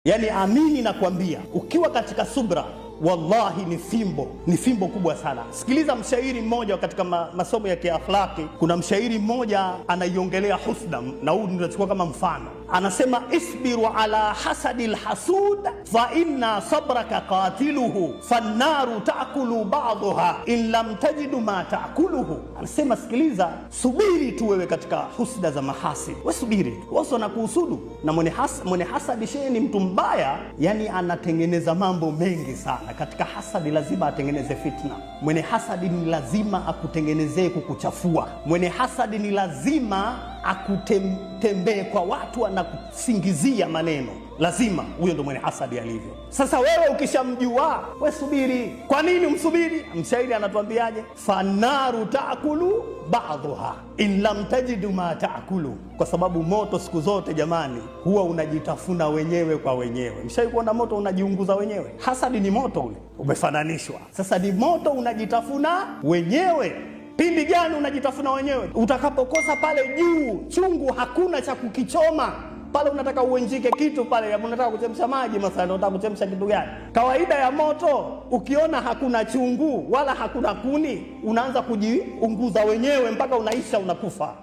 Yani amini na kuambia, ukiwa katika subra, wallahi ni fimbo kubwa sana. Sikiliza mshairi mmoja katika masomo ya kiakhlaki. Kuna mshairi mmoja anaiongelea husda, na huu tunachukua kama mfano. Anasema, isbiru ala hasadil hasud fa inna sabraka qatiluhu fannaru taakulu ba'daha in lam tajidu ma taakuluhu. Anasema, sikiliza, subiri tu wewe katika husda za mahasi. Wewe subiri, wao na kuhusudu. Na mwenye hasadi ni mtu mbaya, yani anatengeneza mambo mengi sana. Katika hasadi lazima atengeneze fitna. Mwenye hasadi ni lazima akutengenezee kukuchafua. Mwenye hasadi ni lazima akutembee kwa watu anakusingizia maneno. Lazima huyo ndo mwenye hasadi alivyo. Sasa wewe ukishamjua, wewe subiri. Kwa nini umsubiri? Mshairi anatuambiaje? Fanaru taakulu ba'daha in lam tajidu ma taakulu. Kwa sababu moto siku zote jamani huwa unajitafuna wenyewe kwa wenyewe. Mshairi kuona moto unajiunguza wenyewe? Hasadi ni moto ule umefananishwa. Sasa ni moto unajitafuna wenyewe. Pindi gani unajitafuna wenyewe? Utakapokosa pale juu chungu, hakuna cha kukichoma pale. Unataka uenjike kitu pale, unataka kuchemsha maji mathalan, unataka kuchemsha kitu gani? Kawaida ya moto, ukiona hakuna chungu wala hakuna kuni, unaanza kujiunguza wenyewe mpaka unaisha, unakufa.